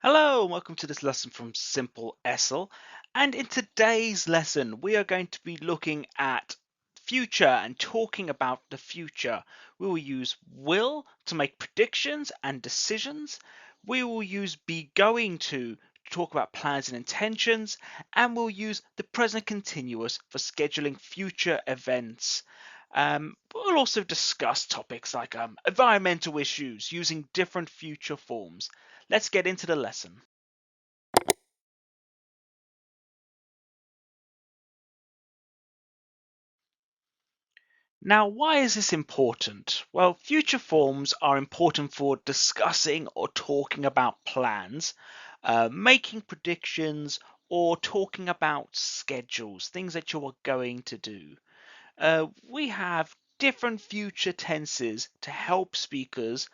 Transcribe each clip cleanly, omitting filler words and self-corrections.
Hello, and welcome to this lesson from Simple-ESL. And in today's lesson, we are going to be looking at future and talking about the future. We will use will to make predictions and decisions. We will use be going to talk about plans and intentions. And we'll use the present continuous for scheduling future events. We'll also discuss topics like environmental issues using different future forms. Let's get into the lesson. Now, why is this important? Well, future forms are important for discussing or talking about plans, making predictions, or talking about schedules, things that you are going to do. We have different future tenses to help speakers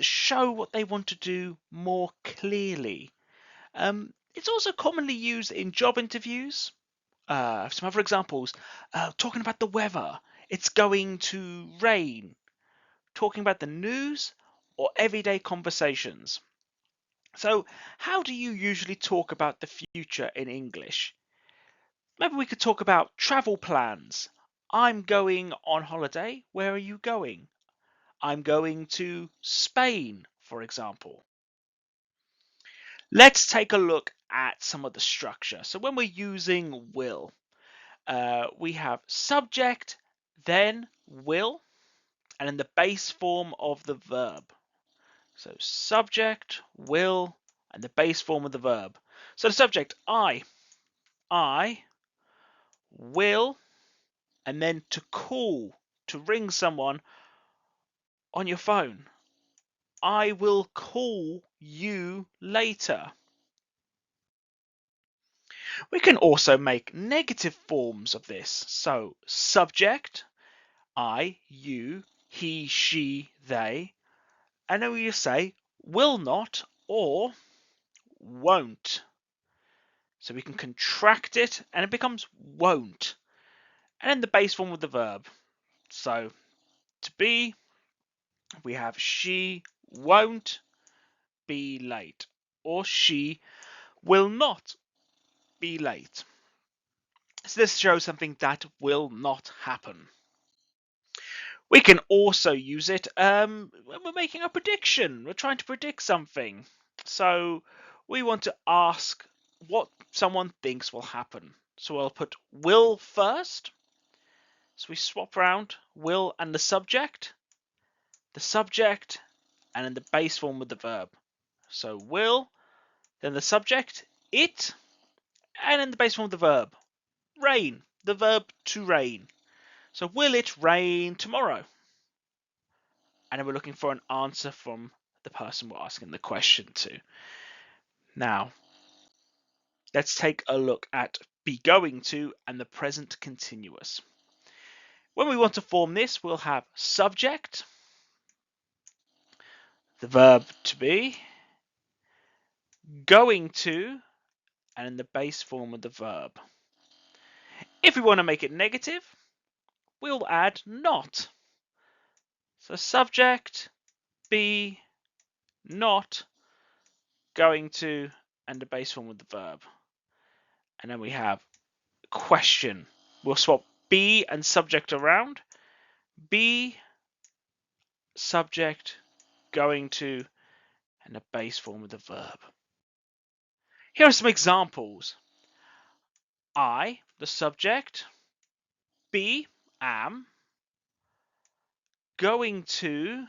show what they want to do more clearly. It's also commonly used in job interviews. Some other examples, talking about the weather, it's going to rain, talking about the news, or everyday conversations. So, how do you usually talk about the future in English? Maybe we could talk about travel plans. I'm going on holiday. Where are you going? I'm going to Spain, for example. Let's take a look at some of the structure. So, when we're using will, we have subject, then will, and in the base form of the verb. So subject, will, and the base form of the verb. So the subject, I will, and then to call, to ring someone on your phone. I will call you later. We can also make negative forms of this. So subject, I, you, he, she, they, and then we just say will not or won't. So we can contract it and it becomes won't. And then the base form of the verb. So to be, we have she won't be late, or she will not be late. So this shows something that will not happen. We can also use it when we're making a prediction. We're trying to predict something. So we want to ask what someone thinks will happen. So I'll put will first. So we swap around will and the subject, and then the base form of the verb. So will, then the subject, it, and then the base form of the verb. Rain, the verb to rain. So will it rain tomorrow? And then we're looking for an answer from the person we're asking the question to. Now, let's take a look at be going to and the present continuous. When we want to form this, we'll have subject, the verb to be, going to, and in the base form of the verb. If we want to make it negative, we'll add not. So subject, be, not, going to, and the base form of the verb. And then we have question. We'll swap be and subject around. Be, subject, going to, and the base form of the verb. Here are some examples. I, the subject, be, am, going to,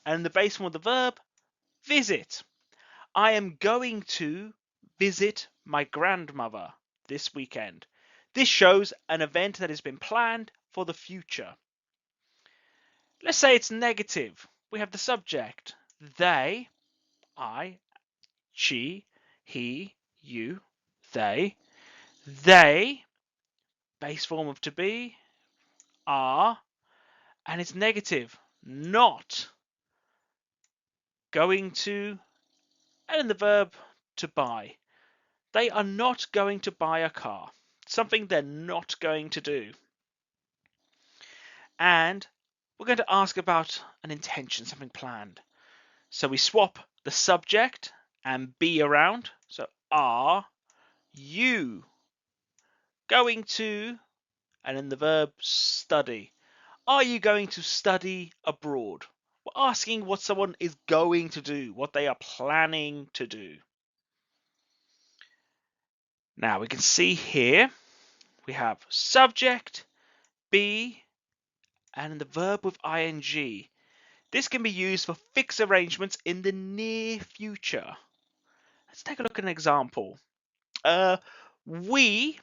and the base form of the verb, visit. I am going to visit my grandmother this weekend. This shows an event that has been planned for the future. Let's say it's negative. We have the subject, they, I, she, he, you, they. They, base form of to be, are, and it's negative, not, going to, and the verb to buy. They are not going to buy a car, something they're not going to do. And we're going to ask about an intention, something planned. So we swap the subject and be around. So are you going to, and then the verb study. Are you going to study abroad? We're asking what someone is going to do, what they are planning to do. Now we can see here we have subject, be, and the verb with ing. This can be used for fixed arrangements in the near future. Let's take a look at an example. We,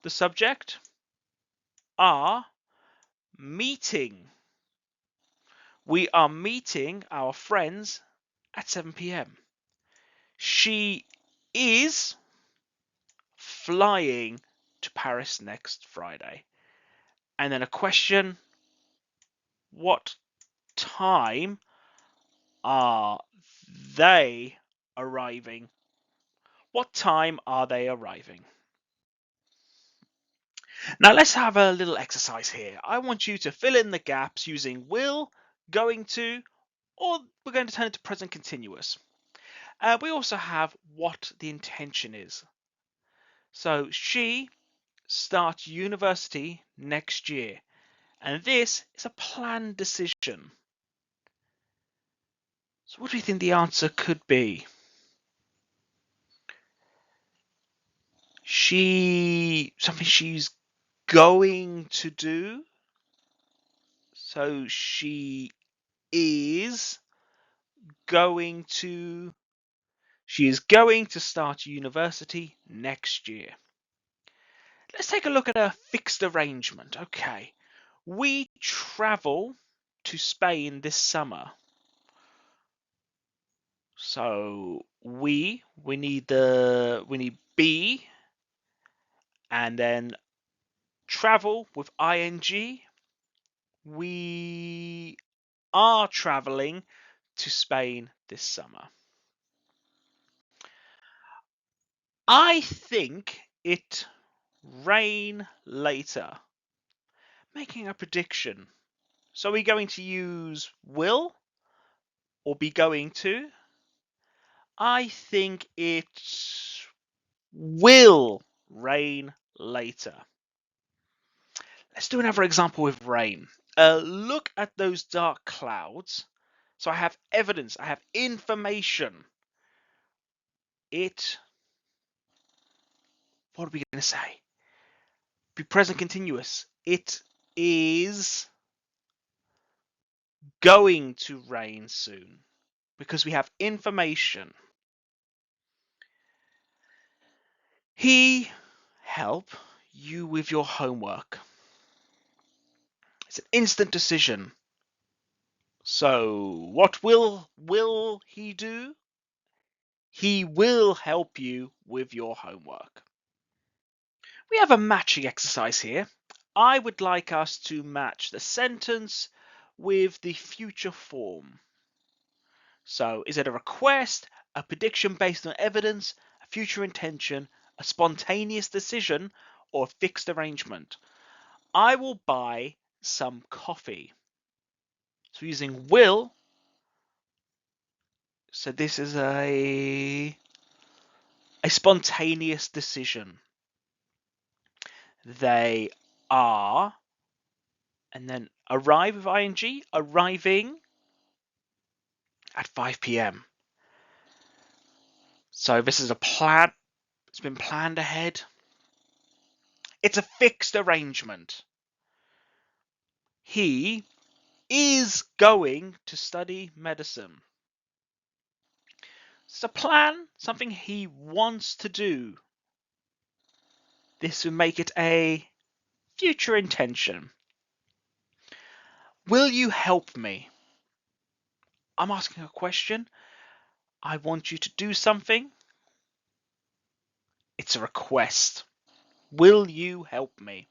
the subject, are meeting. We are meeting our friends at 7 p.m. She is flying to Paris next Friday. And then a question, what time are they arriving? What time are they arriving? Now let's have a little exercise here. I want you to fill in the gaps using will, going to, or we're going to turn it to present continuous. We also have what the intention is. So she starts university next year, and this is a planned decision. So what do you think the answer could be? Something she's going to do. So she is going to start university next year. Let's take a look at a fixed arrangement. Okay. We travel to Spain this summer. So we need be, and then travel with ing. We are traveling to Spain this summer. I think it rain later. Making a prediction. So are we going to use will or be going to? I think it will rain later. Let's do another example with rain. Look at those dark clouds. So I have evidence, I have information. What are we going to say? Be present continuous. It is going to rain soon because we have information. He help you with your homework. It's an instant decision. So what will he do? He will help you with your homework. We have a matching exercise here. I would like us to match the sentence with the future form. So is it a request, a prediction based on evidence, a future intention, a spontaneous decision, or a fixed arrangement? I will buy some coffee. So using will, so this is a spontaneous decision. They are, and then arrive with ing, arriving at 5 p.m. So this is a plan. It's been planned ahead. It's a fixed arrangement. He is going to study medicine. It's a plan, something he wants to do. This would make it a future intention. Will you help me? I'm asking a question. I want you to do something. It's a request. Will you help me?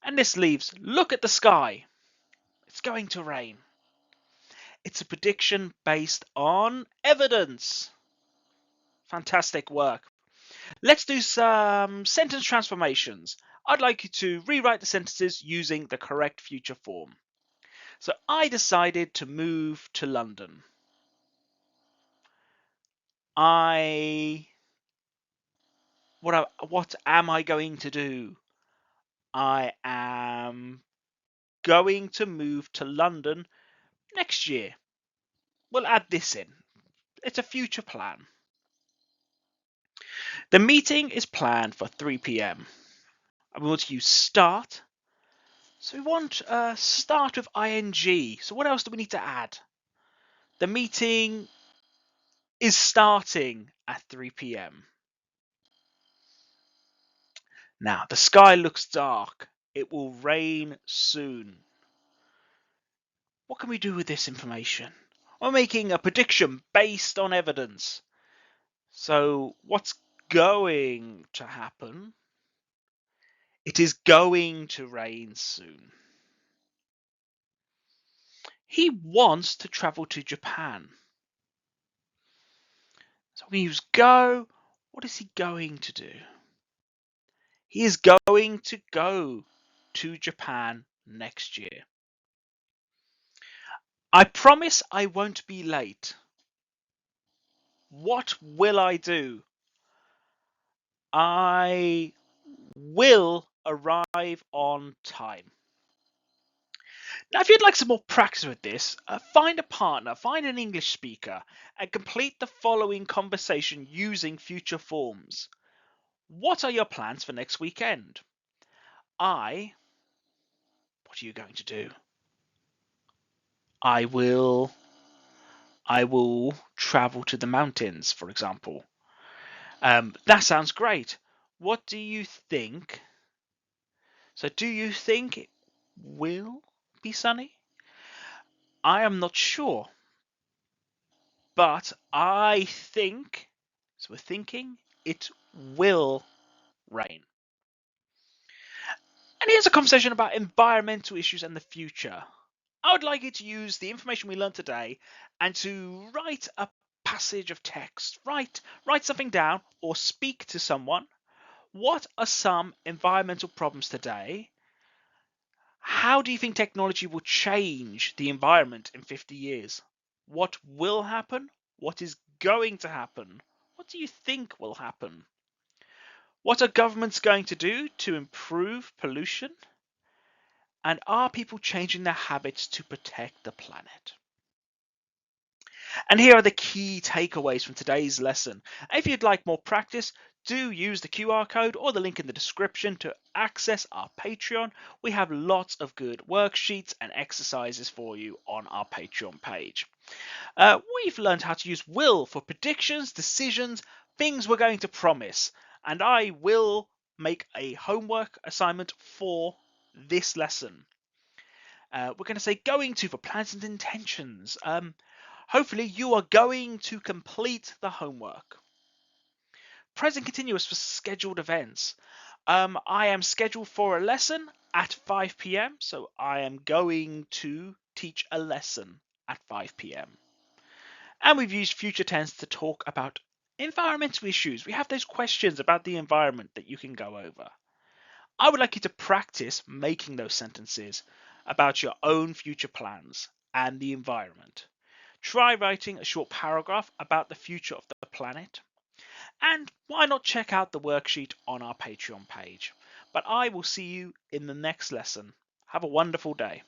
And this leaves, look at the sky. It's going to rain. It's a prediction based on evidence. Fantastic work. Let's do some sentence transformations. I'd like you to rewrite the sentences using the correct future form. So I decided to move to London. What am I going to do? I am going to move to London next year. We'll add this in. It's a future plan. The meeting is planned for 3 p.m. And we want to use start. So we want start with ing. So what else do we need to add? The meeting is starting at 3 p.m. Now, the sky looks dark. It will rain soon. What can we do with this information? We're making a prediction based on evidence. So what's going to happen? It is going to rain soon. He wants to travel to Japan. So we use go. What is he going to do? He is going to go to Japan next year. I promise I won't be late. What will I do? I will arrive on time. Now, if you'd like some more practice with this, find a partner, find an English speaker, and complete the following conversation using future forms. What are your plans for next weekend? What are you going to do? I will travel to the mountains, for example. That sounds great. What do you think? So do you think it will be sunny? I am not sure, but I think, so we're thinking it will rain. And here's a conversation about environmental issues and the future. I would like you to use the information we learned today and to write a passage of text. Write something down or speak to someone. What are some environmental problems today? How do you think technology will change the environment in 50 years? What will happen? What is going to happen? What do you think will happen? What are governments going to do to improve pollution? And are people changing their habits to protect the planet? And here are the key takeaways from today's lesson. If you'd like more practice, do use the QR code or the link in the description to access our Patreon. We have lots of good worksheets and exercises for you on our Patreon page. We've learned how to use will for predictions, decisions, things we're going to promise. And I will make a homework assignment for this lesson. We're going to say going to for plans and intentions. Hopefully you are going to complete the homework. Present continuous for scheduled events. I am scheduled for a lesson at 5 p.m. So I am going to teach a lesson at 5 p.m. And we've used future tense to talk about environmental issues. We have those questions about the environment that you can go over. I would like you to practice making those sentences about your own future plans and the environment. Try writing a short paragraph about the future of the planet. And why not check out the worksheet on our Patreon page? But I will see you in the next lesson. Have a wonderful day.